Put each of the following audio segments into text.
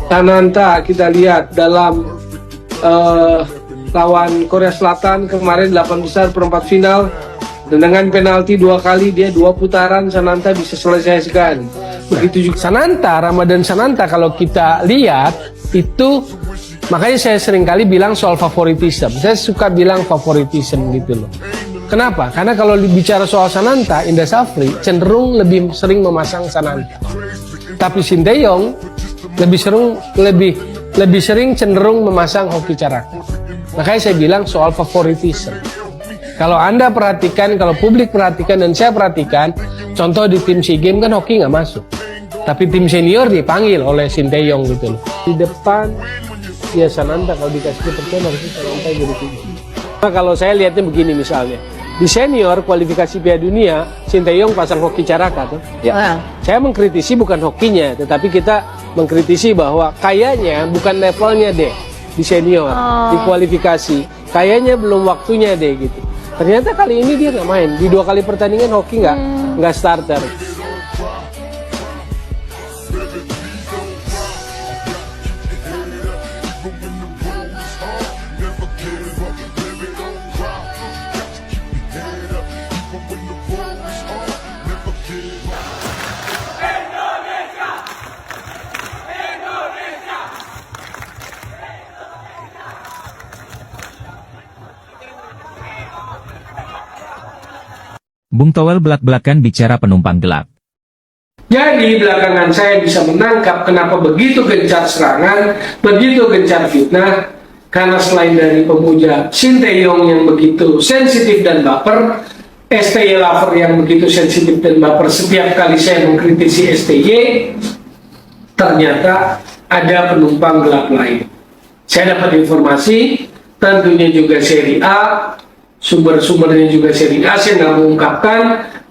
Sananta kita lihat dalam lawan Korea Selatan kemarin 8 besar perempat final, dan dengan penalti 2 kali dia 2 putaran Sananta bisa selesaikan. Begitu juga Sananta, Ramadan Sananta kalau kita lihat itu, makanya saya sering kali bilang soal favoritism. Saya suka bilang favoritism gitu loh. Kenapa? Karena kalau bicara soal Sananta, Indra Safri cenderung lebih sering memasang Sananta. Tapi Sinteyong lebih sering cenderung memasang Hoki Caraka. Makanya saya bilang soal favoritism. Kalau Anda perhatikan, kalau publik perhatikan dan saya perhatikan, contoh di tim SEA Games kan Hoki nggak masuk. Tapi tim senior dipanggil oleh Sinteyong gitu loh. Di depan ya Sananta, kalau dikasih kepercayaan harusnya Sananta jadi tinggi. Nah, kalau saya lihatnya begini misalnya, di senior kualifikasi Piala Dunia, Sinteyong pasang Hoki Caraka tuh. Ya. Saya mengkritisi bukan hokinya, tetapi kita mengkritisi bahwa kayaknya bukan levelnya deh di senior, di kualifikasi. Kayaknya belum waktunya deh gitu. Ternyata kali ini dia nggak main. Di 2 kali pertandingan Hoki nggak starter. Bung Towel belak-belakan bicara penumpang gelap. Jadi belakangan saya bisa menangkap kenapa begitu gencar serangan, begitu gencar fitnah. Karena selain dari pemuja Sinteyong yang begitu sensitif dan baper, STY lover yang begitu sensitif dan baper, setiap kali saya mengkritisi STY, ternyata ada penumpang gelap lain. Saya dapat informasi, tentunya juga seri A, sumber-sumbernya juga seri A, saya nggak mengungkapkan,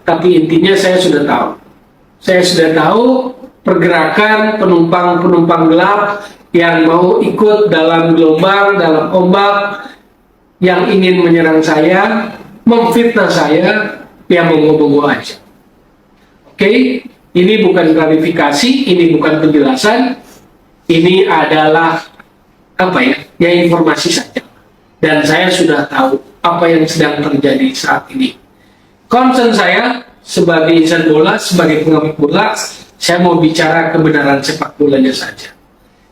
tapi intinya saya sudah tahu. Saya sudah tahu pergerakan penumpang gelap yang mau ikut dalam gelombang, dalam ombak, yang ingin menyerang saya, memfitnah saya, yang monggo-monggo aja. Oke, ini bukan klarifikasi, ini bukan penjelasan, ini adalah ya informasi saja. Dan saya sudah tahu apa yang sedang terjadi saat ini. Concern saya sebagai insan bola, sebagai pengamat bola, saya mau bicara kebenaran sepak bolanya saja.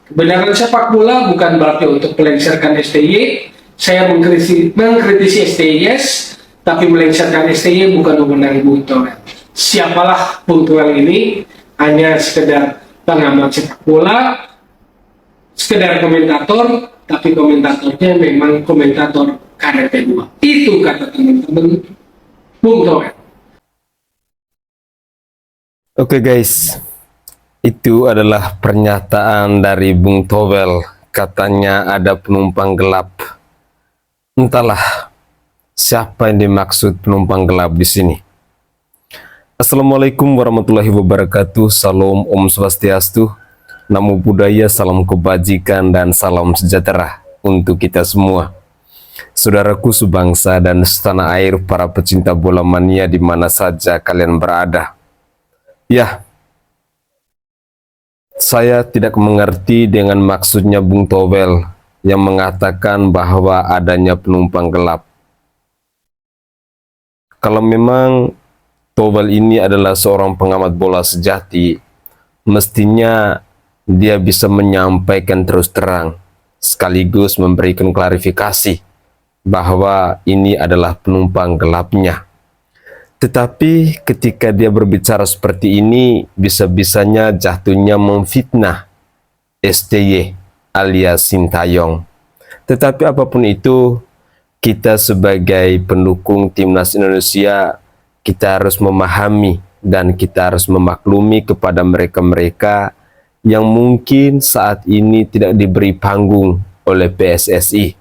Kebenaran sepak bola bukan berarti untuk melengsarkan STY. Saya mengkritisi STY, yes, tapi melengsarkan STY bukan memenangi Bung Towel. Siapalah Bung Towel ini, hanya sekedar pengamat sepak bola, sekedar komentator, tapi komentatornya memang komentator karet kedua. Itu kata teman-teman Bung Towel. Oke guys, itu adalah pernyataan dari Bung Towel. Katanya ada penumpang gelap. Entahlah siapa yang dimaksud penumpang gelap di sini. Assalamualaikum warahmatullahi wabarakatuh. Salam Om Swastiastu, Namo Buddhaya, salam kebajikan dan salam sejahtera untuk kita semua. Saudaraku sebangsa dan setanah air, para pecinta bola mania di mana saja kalian berada. Ya, saya tidak mengerti dengan maksudnya Bung Towel yang mengatakan bahwa adanya penumpang gelap. Kalau memang Towel ini adalah seorang pengamat bola sejati, mestinya dia bisa menyampaikan terus terang, sekaligus memberikan klarifikasi bahwa ini adalah penumpang gelapnya. Tetapi ketika dia berbicara seperti ini, bisa-bisanya jatuhnya memfitnah STY alias Sinteyong. Tetapi apapun itu, kita sebagai pendukung timnas Indonesia, kita harus memahami dan kita harus memaklumi kepada mereka-mereka yang mungkin saat ini tidak diberi panggung oleh PSSI.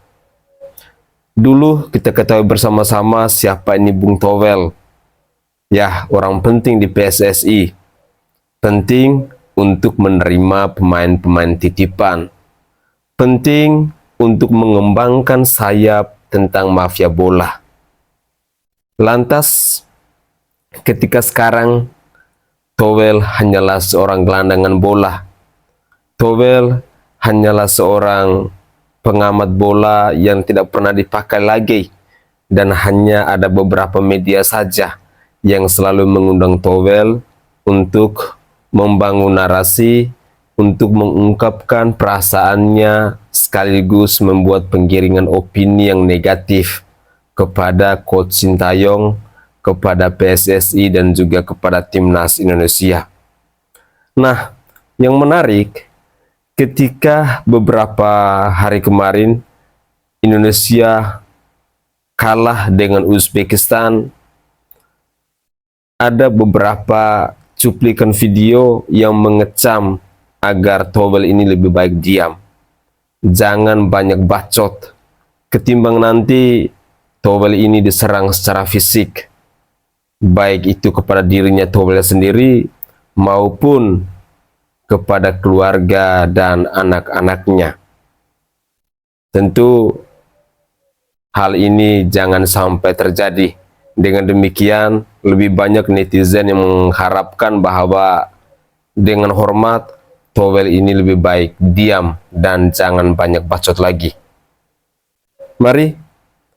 Dulu kita ketahui bersama-sama siapa ini Bung Towel. Ya, orang penting di PSSI, penting untuk menerima pemain-pemain titipan, penting untuk mengembangkan sayap tentang mafia bola. Lantas, ketika sekarang Towel hanyalah seorang gelandangan bola, Towel hanyalah seorang pengamat bola yang tidak pernah dipakai lagi, dan hanya ada beberapa media saja yang selalu mengundang Towel untuk membangun narasi, untuk mengungkapkan perasaannya, sekaligus membuat penggiringan opini yang negatif kepada Coach Sintayong, kepada PSSI, dan juga kepada Timnas Indonesia. Nah, yang menarik, ketika beberapa hari kemarin Indonesia kalah dengan Uzbekistan, ada beberapa cuplikan video yang mengecam agar Towel ini lebih baik diam. Jangan banyak bacot, ketimbang nanti Towel ini diserang secara fisik, baik itu kepada dirinya Towel sendiri maupun kepada keluarga dan anak-anaknya. Tentu hal ini jangan sampai terjadi. Dengan demikian, lebih banyak netizen yang mengharapkan bahwa dengan hormat, Towel ini lebih baik diam dan jangan banyak bacot lagi. Mari,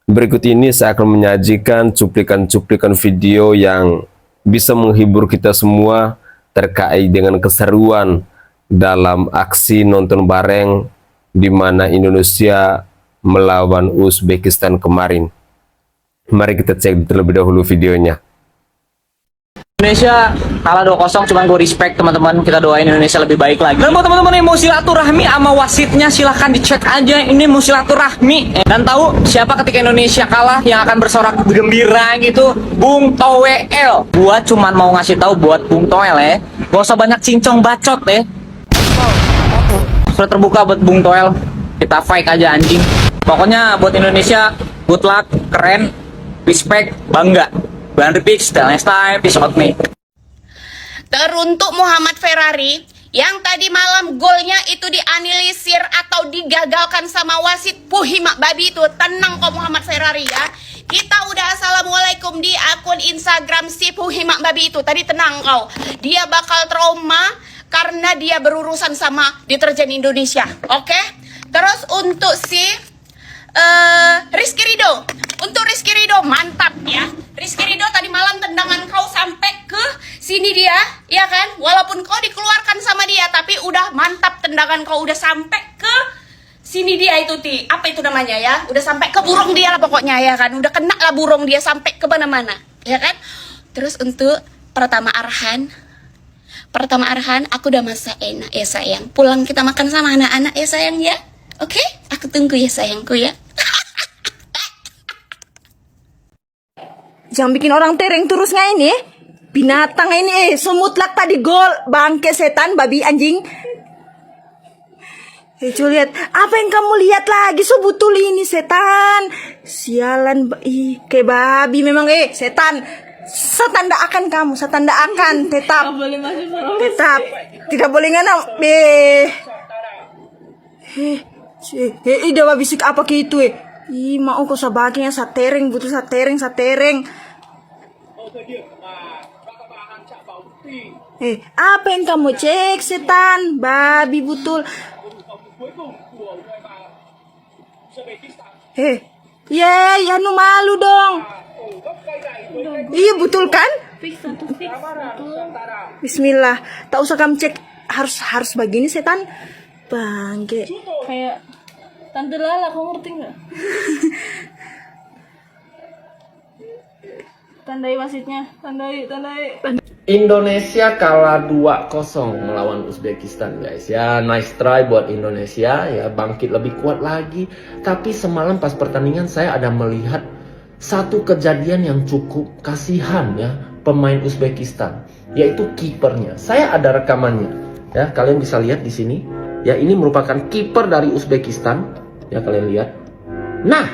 berikut ini saya akan menyajikan cuplikan-cuplikan video yang bisa menghibur kita semua terkait dengan keseruan dalam aksi nonton bareng di mana Indonesia melawan Uzbekistan kemarin. Mari kita cek terlebih dahulu videonya. Indonesia kalah 2-0, cuman gue respect teman-teman, kita doain Indonesia lebih baik lagi. Dan buat teman-teman yang mau silaturahmi sama wasitnya, silahkan dicek aja, ini mau silaturahmi. Dan tahu siapa ketika Indonesia kalah yang akan bersorak gembira gitu? Bung Toel. Gua cuman mau ngasih tahu buat Bung Toel ya, gak usah banyak cincong bacot ya. Sudah terbuka buat Bung Toel, kita fight aja anjing. Pokoknya buat Indonesia, good luck, keren, respect, bangga. Bukan repeat, till next time, peace out me. Teruntuk Muhammad Ferrari yang tadi malam golnya itu dianilisir atau digagalkan sama wasit Puhimak babi itu. Tenang kok Muhammad Ferrari ya. Kita udah assalamualaikum di akun Instagram si Puhimak babi itu. Tadi tenang kau. Dia bakal trauma karena dia berurusan sama deterjen Indonesia. Oke? Terus untuk si Rizky Ridho. Untuk Rizky Ridho mantap ya. Rizky Ridho tadi malam tendangan kau sampai ke sini dia, ya kan? Walaupun kau dikeluarkan sama dia, tapi udah mantap tendangan kau udah sampai ke sini dia itu apa itu namanya ya? Udah sampai ke burung dia lah pokoknya ya kan? Udah kena lah burung dia sampai ke mana-mana, ya kan? Terus untuk pertama Arhan, aku udah masak enak ya sayang. Pulang kita makan sama anak-anak ya sayang ya. Oke? Aku tunggu ya sayangku ya. Jangan bikin orang tereng terus nggak ini. Binatang ini semutlak tadi gol. Bangke setan babi anjing. Coba lihat. Apa yang kamu lihat lagi? Sebutul ini setan. Sialan. Kayak babi memang setan. Setanda akan kamu. Setanda akan. Tetap. Tetap. Tidak boleh nganam. Ida bisik apa gitu mau kok sabagnya satereng butuh satereng. Apa yang kamu cek setan babi butul. Ya nu malu dong. Iya betul kan? Bismillah. Tak usah kamu cek harus begini setan. Bangke. Kayak Tante Lala, kamu ngerti nggak? Tandai wasitnya, tandai. Indonesia kalah 2-0 melawan Uzbekistan guys ya. Nice try buat Indonesia ya, bangkit lebih kuat lagi. Tapi semalam pas pertandingan saya ada melihat satu kejadian yang cukup kasihan ya pemain Uzbekistan, yaitu kipernya. Saya ada rekamannya ya, kalian bisa lihat di sini. Ya, ini merupakan kiper dari Uzbekistan. Ya, kalian lihat. Nah,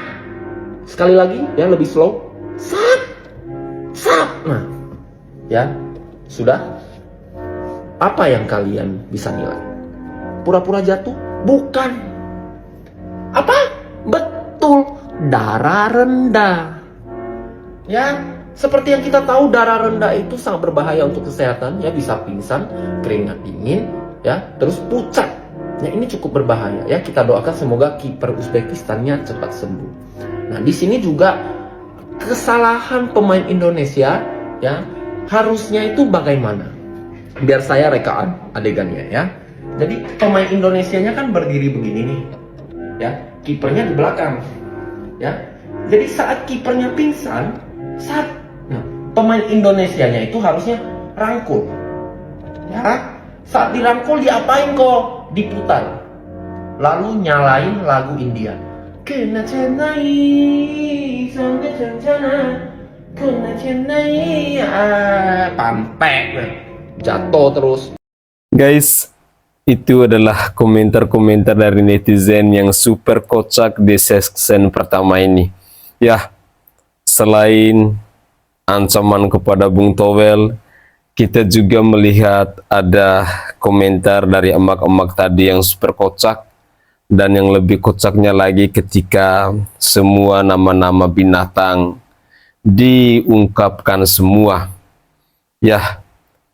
sekali lagi ya, lebih slow. Sap. Nah, ya, sudah. Apa yang kalian bisa nilai? Pura-pura jatuh? Bukan. Apa? Betul, darah rendah. Ya, seperti yang kita tahu, darah rendah itu sangat berbahaya untuk kesehatan. Ya, bisa pingsan, keringat dingin, ya, terus pucat. Ya, ini cukup berbahaya ya. Kita doakan semoga kiper Uzbekistannya cepat sembuh. Nah, di sini juga kesalahan pemain Indonesia ya, harusnya itu bagaimana? Biar saya rekaan adegannya ya. Jadi pemain Indonesianya kan berdiri begini nih. Ya, kipernya di belakang. Ya. Jadi saat kipernya pingsan, pemain Indonesianya itu harusnya rangkul. Ya. Saat dirangkul diapain kok? Diputar, lalu nyalain lagu India. Kena cenai, sana cancana, kena cenai, pampek, jatuh terus. Guys, itu adalah komentar-komentar dari netizen yang super kocak di season pertama ini. Ya, selain ancaman kepada Bung Towel, kita juga melihat ada komentar dari emak-emak tadi yang super kocak, dan yang lebih kocaknya lagi ketika semua nama-nama binatang diungkapkan semua. Ya,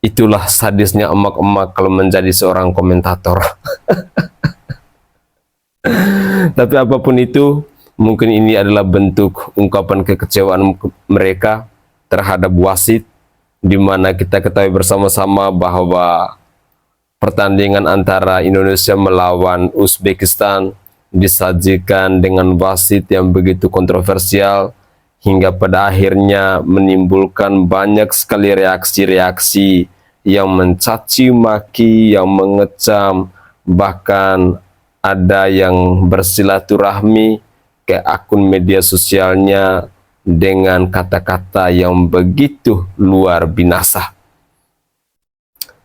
itulah sadisnya emak-emak kalau menjadi seorang komentator. Tapi apapun itu, mungkin ini adalah bentuk ungkapan kekecewaan mereka terhadap wasit, di mana kita ketahui bersama-sama bahwa pertandingan antara Indonesia melawan Uzbekistan disajikan dengan wasit yang begitu kontroversial, hingga pada akhirnya menimbulkan banyak sekali reaksi-reaksi yang mencaci maki, yang mengecam, bahkan ada yang bersilaturahmi ke akun media sosialnya dengan kata-kata yang begitu luar binasa.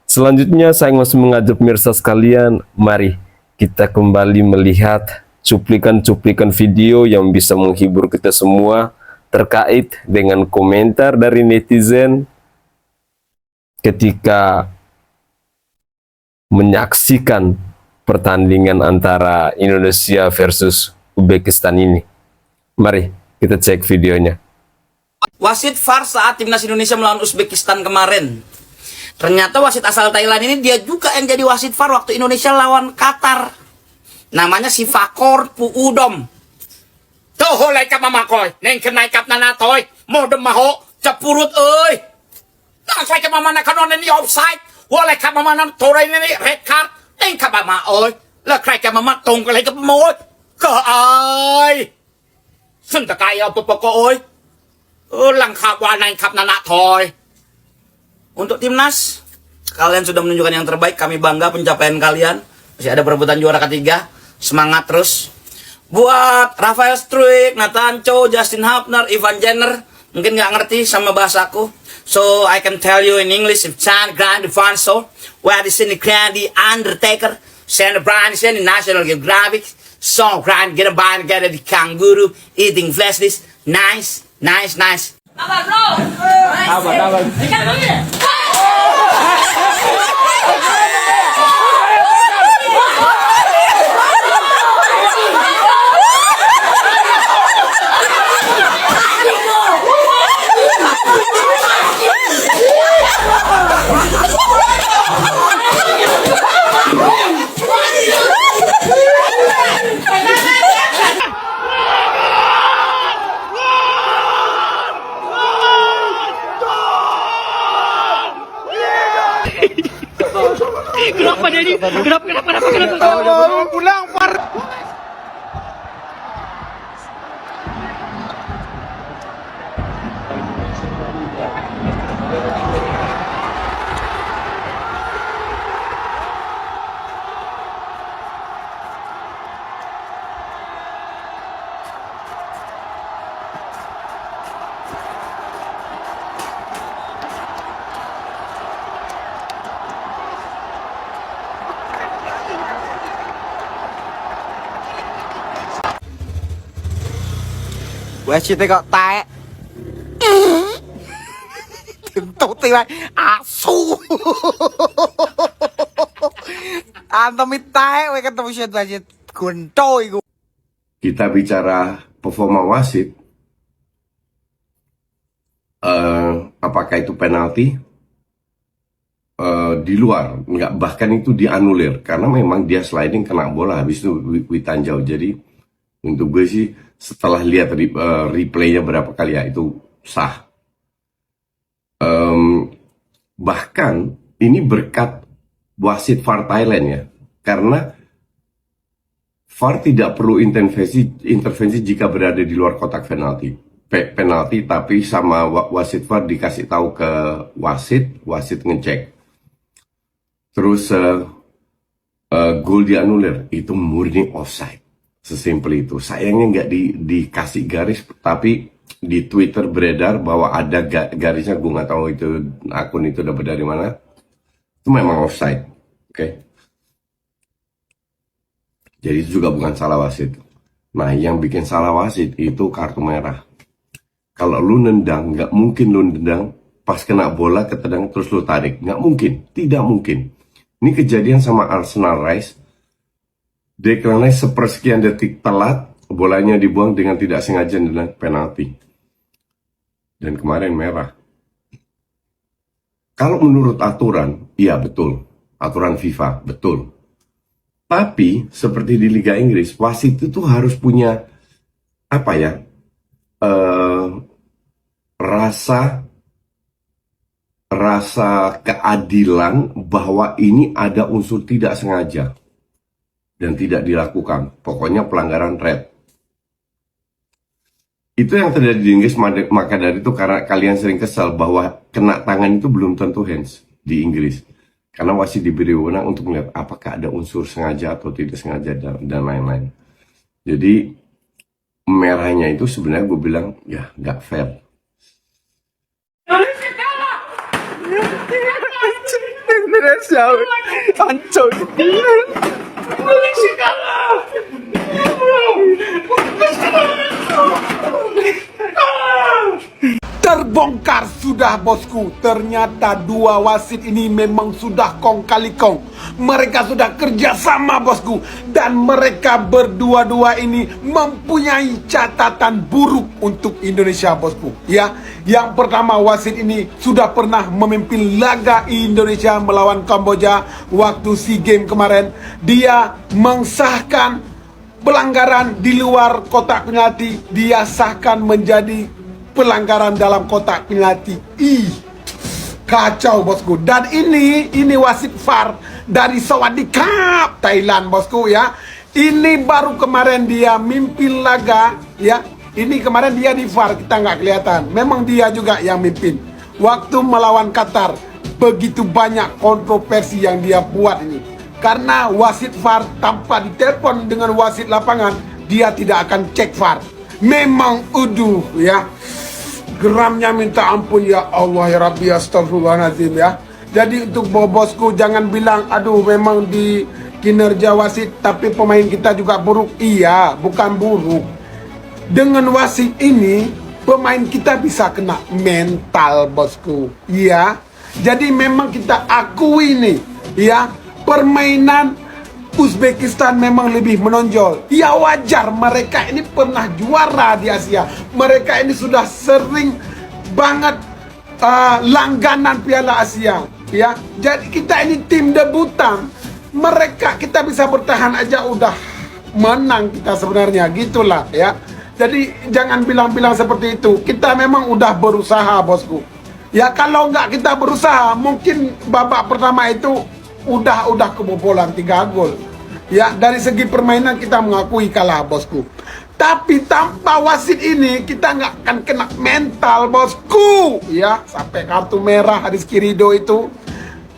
Selanjutnya saya masih mengajak pemirsa sekalian, mari kita kembali melihat cuplikan-cuplikan video yang bisa menghibur kita semua terkait dengan komentar dari netizen ketika menyaksikan pertandingan antara Indonesia versus Uzbekistan ini. Mari kita cek videonya. Wasit VAR saat timnas Indonesia melawan Uzbekistan kemarin. Ternyata wasit asal Thailand ini dia juga yang jadi wasit VAR waktu Indonesia lawan Qatar. Namanya si Fakor Puudom. Tuh holai kap mamakoy, neng kenai kap nanatoy, modem maho, cepurut euy. Tak saya ke mama nakanon ini offside, holai kap mama nan torai ini red card, neng kap mama euy. Lah krai kap mama tong kalai kap moy. Ke ai. Sunta kaya pepoko euy. Lang kap wanai kap nanatoy. Untuk timnas, kalian sudah menunjukkan yang terbaik. Kami bangga pencapaian kalian. Masih ada perebutan juara ketiga. Semangat terus. Buat Rafael Struik, Nathan Cho, Justin Hapner, Ivan Jenner, mungkin nggak ngerti sama bahasaku. So I can tell you in English, if Chan Grand Vanso, where is in the Grand Undertaker, Sand Brand is in the National Geographic, so Grand get a band, get the kangaroo, eating flesh this, nice, nice, nice. Wasit kok taek. Tentu tiba asu. Antum taek we ketemu wasit gonto iku. Kita bicara performa wasit, apakah itu penalti? di luar, nggak, bahkan itu dianulir karena memang dia sliding kena bola habis itu Witanjau. Jadi untuk gue sih setelah lihat replaynya berapa kali ya itu sah. Bahkan ini berkat wasit VAR Thailand ya, karena VAR tidak perlu intervensi jika berada di luar kotak penalti, tapi sama wasit VAR dikasih tahu ke wasit ngecek. Terus gol dianulir, itu murni offside, sesimpel itu. Sayangnya nggak dikasih garis, tapi di Twitter beredar bahwa ada garisnya. Gue nggak tahu itu akun itu dapat dari mana. Itu memang offside, oke? Jadi itu juga bukan salah wasit. Nah, yang bikin salah wasit itu kartu merah. Kalau lu nendang, nggak mungkin lu nendang pas kena bola ketendang terus lu tarik, nggak mungkin, tidak mungkin. Ini kejadian sama Arsenal Rice. Declan Rice sepersekian detik telat, bolanya dibuang dengan tidak sengaja dan penalti. Dan kemarin merah. Kalau menurut aturan, iya betul. Aturan FIFA, betul. Tapi seperti di Liga Inggris, wasit itu harus punya apa ya? Rasa keadilan bahwa ini ada unsur tidak sengaja dan tidak dilakukan. Pokoknya pelanggaran red. Itu yang terjadi di Inggris, maka dari itu karena kalian sering kesal bahwa kena tangan itu belum tentu hands di Inggris. Karena wasit diberi wewenang untuk melihat apakah ada unsur sengaja atau tidak sengaja dan lain-lain. Jadi merahnya itu sebenarnya gue bilang ya nggak fair. Indonesia hancur. Terbongkar sudah bosku. Ternyata dua wasit ini memang sudah kong kali kong. Mereka sudah kerjasama bosku. Dan mereka berdua-dua ini mempunyai catatan buruk untuk Indonesia bosku. Ya, yang pertama wasit ini sudah pernah memimpin laga Indonesia melawan Kamboja waktu SEA Games kemarin. Dia mensahkan pelanggaran di luar kotak penalti, dia sahkan menjadi pelanggaran dalam kotak penalti. Kacau bosku. Dan ini wasit VAR dari Sawadee Cup Thailand bosku ya. Ini baru kemarin dia mimpin laga ya. Ini kemarin dia di VAR, kita nggak kelihatan. Memang dia juga yang mimpin. Waktu melawan Qatar, begitu banyak kontroversi yang dia buat ini. Karena wasit VAR tanpa ditelepon dengan wasit lapangan, dia tidak akan cek VAR. Memang ya. Geramnya minta ampun ya Allah ya Rabbi astagfirullahaladzim ya. Jadi untuk bosku jangan bilang aduh memang di kinerja wasit tapi pemain kita juga buruk. Iya, bukan buruk. Dengan wasit ini pemain kita bisa kena mental bosku. Iya. Jadi memang kita akui nih ya, permainan Uzbekistan memang lebih menonjol. Ya wajar, mereka ini pernah juara di Asia. Mereka ini sudah sering banget langganan Piala Asia. Ya, jadi kita ini tim debutan. Kita bisa bertahan aja udah menang kita sebenarnya, gitulah ya. Jadi jangan bilang-bilang seperti itu. Kita memang udah berusaha bosku. Ya kalau nggak kita berusaha, mungkin babak pertama itu udah kebobolan 3 gol. Ya, dari segi permainan kita mengakui kalah bosku. Tapi tanpa wasit ini kita nggak akan kena mental bosku. Ya, sampai kartu merah Rizky Ridho itu.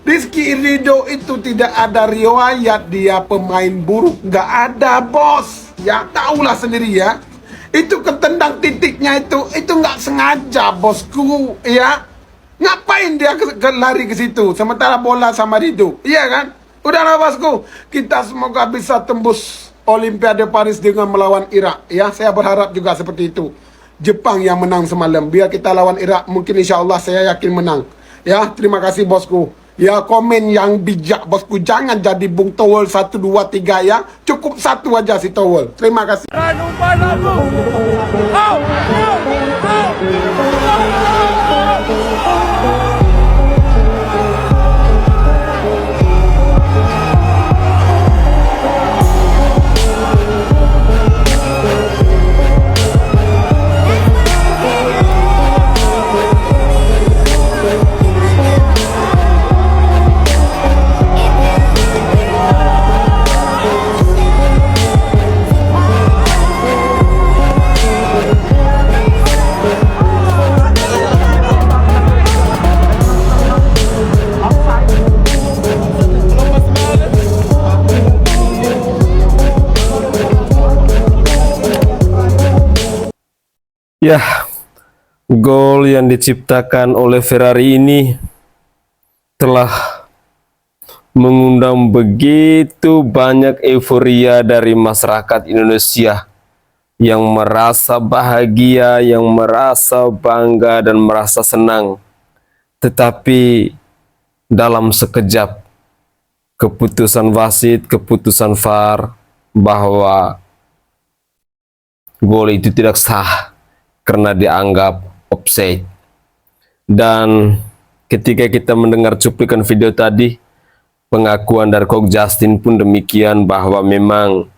Rizky Ridho itu tidak ada riwayat dia pemain buruk, nggak ada bos. Ya, tahulah sendiri ya. Itu ketendang titiknya itu nggak sengaja bosku. Ya. Ngapain dia lari ke situ sementara bola sama Ridho, iya kan? Udahlah bosku, kita semoga bisa tembus Olimpiade Paris dengan melawan Irak ya. Saya berharap juga seperti itu. Jepang yang menang semalam, biar kita lawan Irak, mungkin insya Allah saya yakin menang. Ya, terima kasih bosku. Ya, komen yang bijak bosku, jangan jadi Bung Towel 1, 2, 3 ya. Cukup satu aja si Towel. Terima kasih. Ya, gol yang diciptakan oleh Ferrari ini telah mengundang begitu banyak euforia dari masyarakat Indonesia yang merasa bahagia, yang merasa bangga dan merasa senang. Tetapi dalam sekejap keputusan wasit, keputusan VAR bahwa gol itu tidak sah karena dianggap offside. Dan ketika kita mendengar cuplikan video tadi, pengakuan dari Coach Justin pun demikian bahwa memang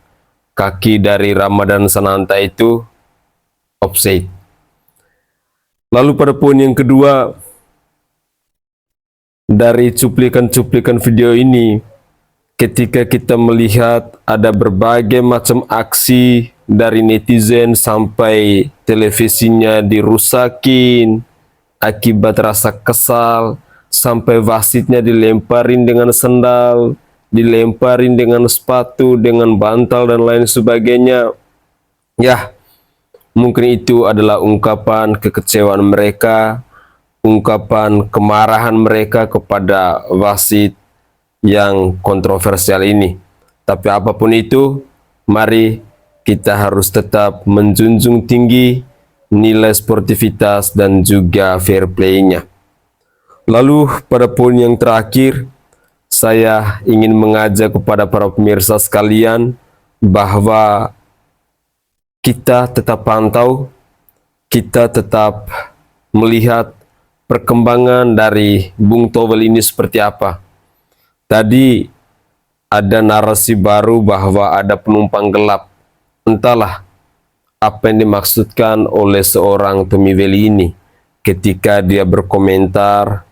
kaki dari Ramadan Sananta itu offside. Lalu pada poin yang kedua, dari cuplikan-cuplikan video ini, ketika kita melihat ada berbagai macam aksi dari netizen sampai televisinya dirusakin akibat rasa kesal, sampai wasitnya dilemparin dengan sendal, dilemparin dengan sepatu, dengan bantal dan lain sebagainya. Ya, mungkin itu adalah ungkapan kekecewaan mereka, ungkapan kemarahan mereka kepada wasit yang kontroversial ini. Tapi apapun itu, mari kita harus tetap menjunjung tinggi nilai sportivitas dan juga fair play-nya. Lalu pada poin yang terakhir, saya ingin mengajak kepada para pemirsa sekalian bahwa kita tetap pantau, kita tetap melihat perkembangan dari Bung Towel ini seperti apa. Tadi ada narasi baru bahwa ada penumpang gelap. Entahlah apa yang dimaksudkan oleh seorang Tommy Welly ini ketika dia berkomentar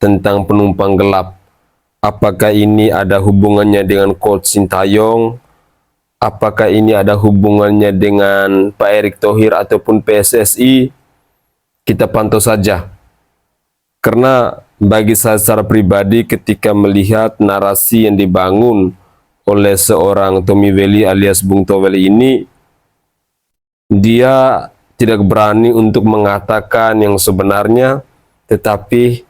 tentang penumpang gelap. Apakah ini ada hubungannya dengan Coach Sintayong? Apakah ini ada hubungannya dengan Pak Erick Thohir ataupun PSSI? Kita pantau saja. Karena bagi saya secara pribadi, ketika melihat narasi yang dibangun oleh seorang Tommy Welly alias Bung Towel ini, dia tidak berani untuk mengatakan yang sebenarnya, tetapi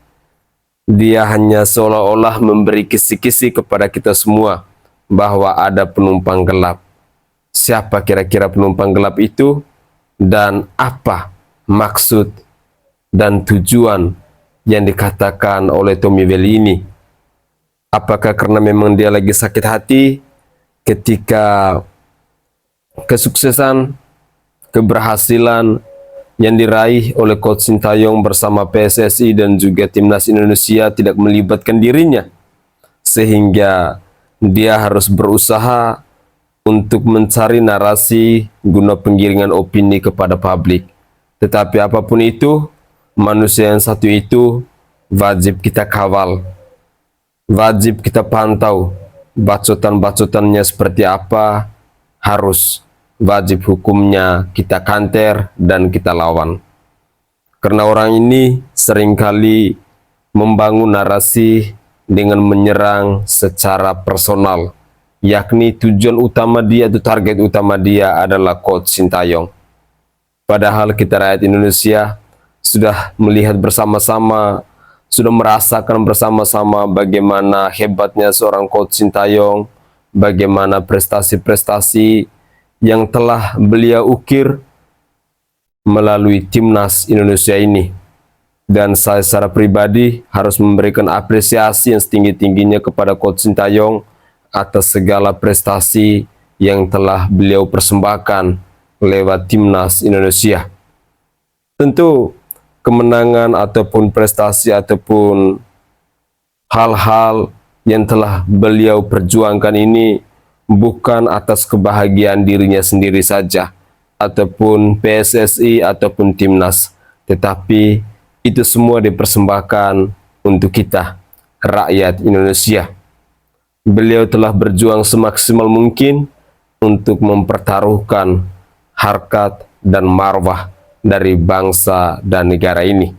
dia hanya seolah-olah memberi kisi-kisi kepada kita semua bahwa ada penumpang gelap. Siapa kira-kira penumpang gelap itu dan apa maksud dan tujuan yang dikatakan oleh Tommy Welly ini? Apakah karena memang dia lagi sakit hati ketika kesuksesan, keberhasilan yang diraih oleh Coach Sintayong bersama PSSI dan juga Timnas Indonesia tidak melibatkan dirinya, sehingga dia harus berusaha untuk mencari narasi guna penggiringan opini kepada publik. Tetapi apapun itu, manusia yang satu itu wajib kita kawal, wajib kita pantau bacotan-bacotannya seperti apa, harus wajib hukumnya kita kanter dan kita lawan. Karena orang ini seringkali membangun narasi dengan menyerang secara personal, yakni tujuan utama dia atau target utama dia adalah Coach Sintayong. Padahal kita rakyat Indonesia sudah melihat bersama-sama, sudah merasakan bersama-sama bagaimana hebatnya seorang Coach Sintayong, bagaimana prestasi-prestasi yang telah beliau ukir melalui Timnas Indonesia ini. Dan saya secara pribadi harus memberikan apresiasi yang setinggi-tingginya kepada Coach Sintayong atas segala prestasi yang telah beliau persembahkan lewat Timnas Indonesia. Tentu kemenangan ataupun prestasi ataupun hal-hal yang telah beliau perjuangkan ini bukan atas kebahagiaan dirinya sendiri saja ataupun PSSI ataupun Timnas, tetapi itu semua dipersembahkan untuk kita, rakyat Indonesia. Beliau telah berjuang semaksimal mungkin untuk mempertaruhkan harkat dan marwah dari bangsa dan negara ini.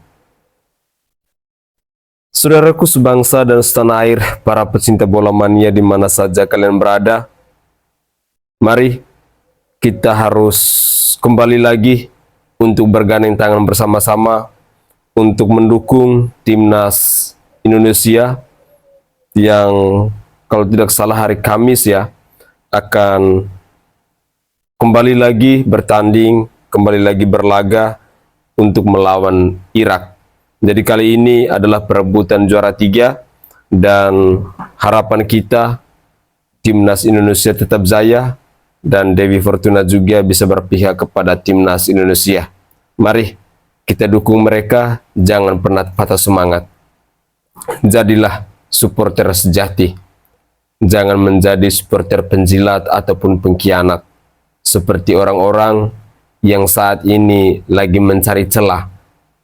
Saudaraku sebangsa dan setanah air, para pecinta bola mania di mana saja kalian berada, mari kita harus kembali lagi untuk bergandeng tangan bersama-sama untuk mendukung timnas Indonesia yang kalau tidak salah hari Kamis ya akan kembali lagi bertanding, kembali lagi berlaga untuk melawan Irak. Jadi kali ini adalah perebutan juara 3 dan harapan kita timnas Indonesia tetap jaya dan Dewi Fortuna juga bisa berpihak kepada timnas Indonesia. Mari kita dukung mereka, jangan pernah patah semangat. Jadilah supporter sejati. Jangan menjadi supporter penjilat ataupun pengkhianat seperti orang-orang yang saat ini lagi mencari celah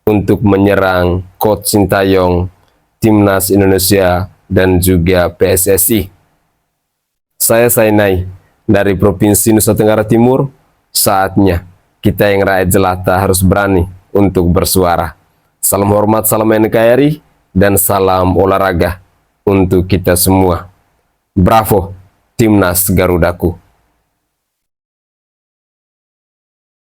untuk menyerang Coach Sintayong, timnas Indonesia dan juga PSSI. Saya Sainai dari Provinsi Nusa Tenggara Timur. Saatnya kita yang rakyat jelata harus berani untuk bersuara. Salam hormat, salam NKRI, dan salam olahraga untuk kita semua. Bravo, Timnas Garudaku.